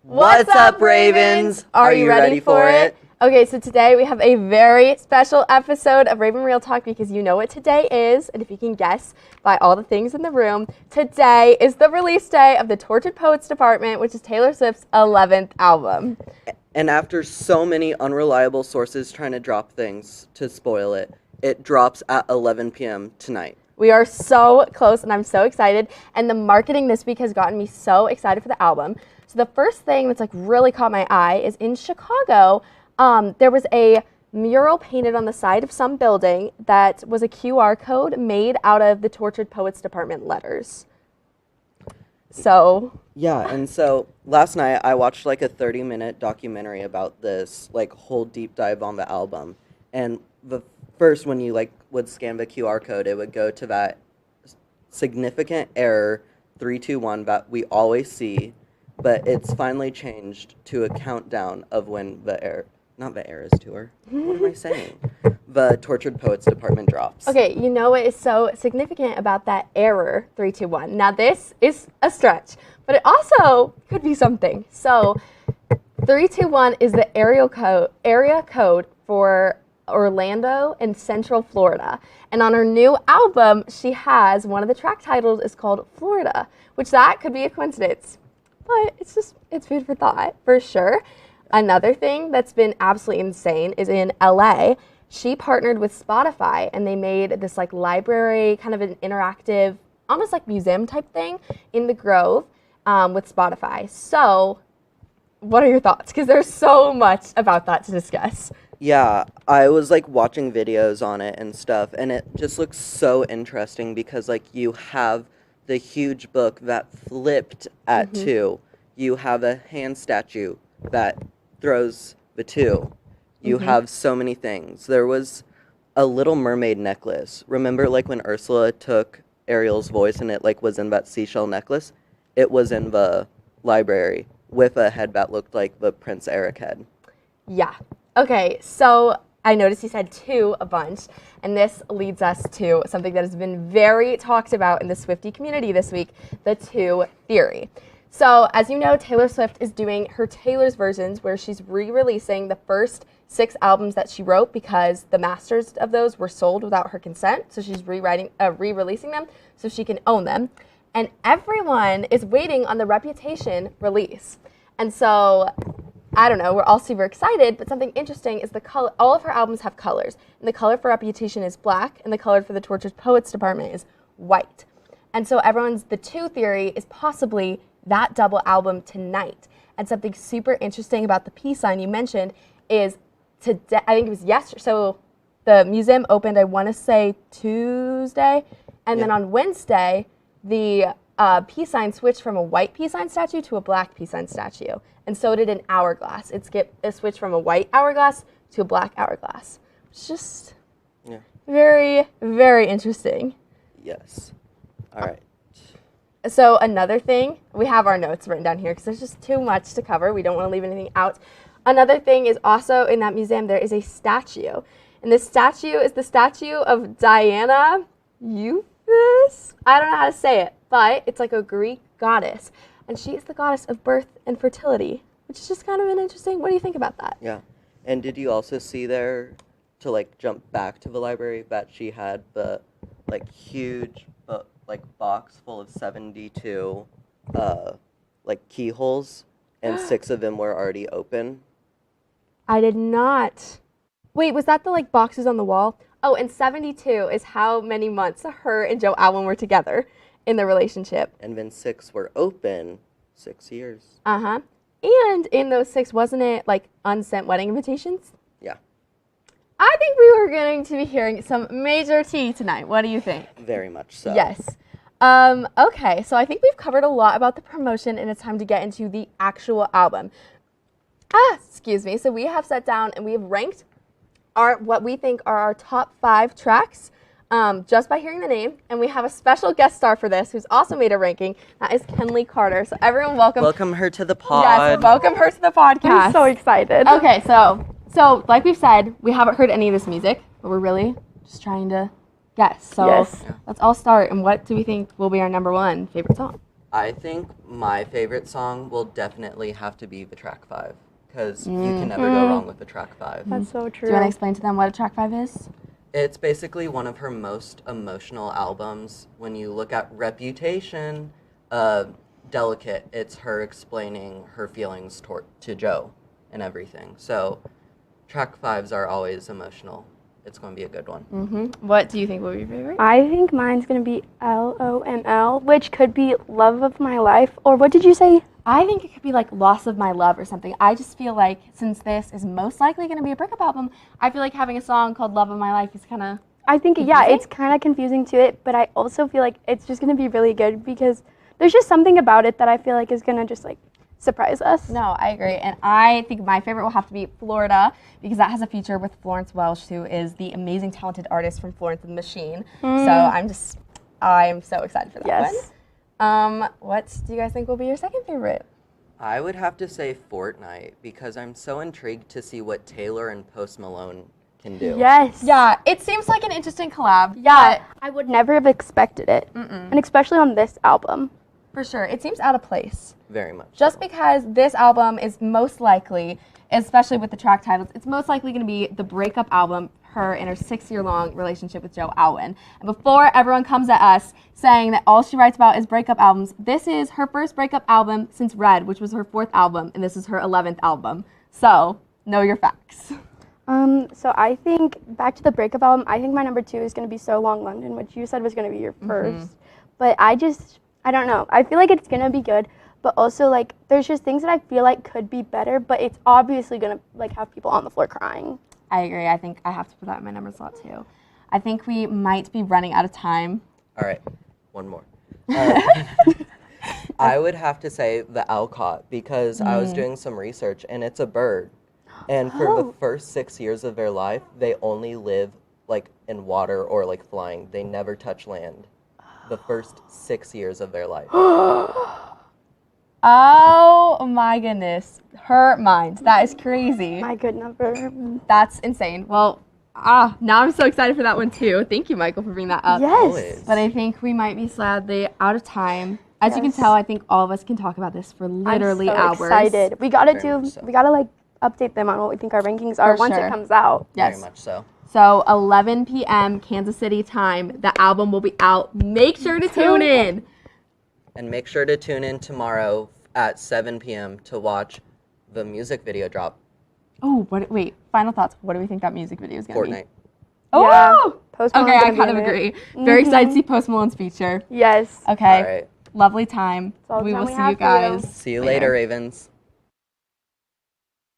What's up, Ravens? Are you ready for it? Okay, so today we have a very special episode of Raven Real Talk because you know what today is, and if you can guess by all the things in the room, today is the release day of the Tortured Poets Department, which is Taylor Swift's 11th album. And after so many unreliable sources trying to drop things to spoil it, it drops at 11 p.m. tonight. We are so close, and I'm so excited, and the marketing this week has gotten me so excited for the album. So the first thing that's really caught my eye is in Chicago, there was a mural painted on the side of some building that was a QR code made out of the Tortured Poets Department letters. So yeah, and so last night I watched a 30-minute documentary about this whole deep dive on the album. And the first, when you would scan the QR code, it would go to that significant error 321 that we always see, but it's finally changed to a countdown of when the error. Not the Eras Tour. What am I saying? The Tortured Poets Department drops. Okay, you know what is so significant about that error 321? Now this is a stretch, but it also could be something. So 321 is the area code for Orlando and Central Florida. And on her new album, she has one of the track titles is called Florida, which that could be a coincidence. But it's food for thought, for sure. Another thing that's been absolutely insane is in LA, she partnered with Spotify and they made this library, kind of an interactive, almost museum type thing in the Grove with Spotify. So what are your thoughts? Because there's so much about that to discuss. Yeah, I was watching videos on it and stuff, and it just looks so interesting because you have the huge book that flipped at 2. You have a hand statue that throws the 2. You have so many things. There was a Little Mermaid necklace. Remember when Ursula took Ariel's voice and it was in that seashell necklace? It was in the library with a head that looked like the Prince Eric head. Yeah. Okay, so I noticed you said 2 a bunch, and this leads us to something that has been very talked about in the Swiftie community this week, the 2 theory. So, as you know, Taylor Swift is doing her Taylor's versions where she's re-releasing the first 6 albums that she wrote because the masters of those were sold without her consent. So she's re-releasing them so she can own them. And everyone is waiting on the Reputation release. And so, I don't know, we're all super excited, but something interesting is the color. All of her albums have colors. And the color for Reputation is black, and the color for the Tortured Poets Department is white. And so the 2 theory is possibly that double album tonight. And something super interesting about the peace sign you mentioned is today, I think it was yesterday. So the museum opened, I want to say Tuesday. And then on Wednesday, the peace sign switched from a white peace sign statue to a black peace sign statue. And so did an hourglass. It switched from a white hourglass to a black hourglass. It's just very, very interesting. Yes. All right. So another thing, we have our notes written down here because there's just too much to cover. We don't want to leave anything out. Another thing is also in that museum, there is a statue. And this statue is the statue of Diana Euphis. I don't know how to say it, but it's a Greek goddess. And she is the goddess of birth and fertility, which is just kind of an interesting, what do you think about that? Yeah. And did you also see there, to jump back to the library, that she had the huge box full of 72 keyholes, and 6 of them were already open? I did not. Wait, was that the boxes on the wall? Oh, and 72 is how many months her and Joe Alwyn were together in the relationship. And then 6 were open, 6 years. Uh-huh. And in those 6, wasn't it unsent wedding invitations? Yeah. I think we were going to be hearing some major tea tonight. What do you think? Very much so. Yes. Okay, so I think we've covered a lot about the promotion, and it's time to get into the actual album. Excuse me. So we have sat down and we have ranked what we think are our top 5 tracks just by hearing the name. And we have a special guest star for this who's also made a ranking. That is Kenley Carter. So everyone welcome her to the pod. Yes, welcome her to the podcast. I'm so excited. Okay, so like we've said, we haven't heard any of this music, but we're really just trying to guess. So let's all start. And what do we think will be our number 1 favorite song? I think my favorite song will definitely have to be the track 5, because you can never go wrong with the track 5. That's so true. Do you want to explain to them what a track 5 is? It's basically one of her most emotional albums. When you look at Reputation, Delicate, it's her explaining her feelings to Joe and everything. So track 5s are always emotional. It's going to be a good one. What do you think will be your favorite? I think mine's going to be LOML, which could be Love of My Life. Or what did you say? I think it could be like Loss of My Love or something. I just feel like since this is most likely going to be a breakup album, I feel like having a song called Love of My Life is kind of I think, confusing? it's kind of confusing to it, but I also feel like it's just going to be really good because there's just something about it that I feel like is going to just like surprise us. No, I agree. And I think my favorite will have to be Florida because that has a feature with Florence Welch, who is the amazing, talented artist from Florence and the Machine. So I'm so excited for that one. What do you guys think will be your second favorite? I would have to say Fortnite, because I'm so intrigued to see what Taylor and Post Malone can do. Yes. Yeah, it seems like an interesting collab. Yeah, I would never have expected it. And especially on this album. For sure. It seems out of place. Very much. Just because this album is most likely, especially with the track titles, it's most likely going to be the breakup album, her in her 6-year-long relationship with Joe Alwyn. And before everyone comes at us saying that all she writes about is breakup albums, this is her first breakup album since Red, which was her 4th album, and this is her 11th album. So, know your facts. So I think, back to the breakup album, I think my number 2 is going to be So Long London, which you said was going to be your first. But I don't know. I feel like it's going to be good, but also, like, there's just things that I feel like could be better, but it's obviously going to, like, have people on the floor crying. I agree. I think I have to put that in my number slot, too. I think we might be running out of time. All right, one more. I would have to say the Alcott, because I was doing some research, and it's a bird. And for the first 6 years of their life, they only live, like, in water or, like, flying. They never touch land. The first 6 years of their life. Oh my goodness. Her mind. That is crazy. My good number. That's insane. Well, now I'm so excited for that one too. Thank you, Michael, for bringing that up. Yes. Always. But I think we might be sadly out of time. As you can tell, I think all of us can talk about this for literally I'm so hours. excited. We gotta Very much so. we gotta like update them on what we think our rankings are once sure. it comes out. Yes. Very much so. So 11 p.m. Kansas City time. The album will be out. Make sure to tune in. And make sure to tune in tomorrow at 7 p.m. to watch the music video drop. Oh, wait. Final thoughts. What do we think that music video is going to be? Fortnite. Oh! Yeah. Post Malone's Okay, I gonna be kind of in it. agree. Very excited to see Post Malone's feature. Yes. Okay. All right. Lovely time. all the We time will we see have you for you. guys. See you later, Ravens.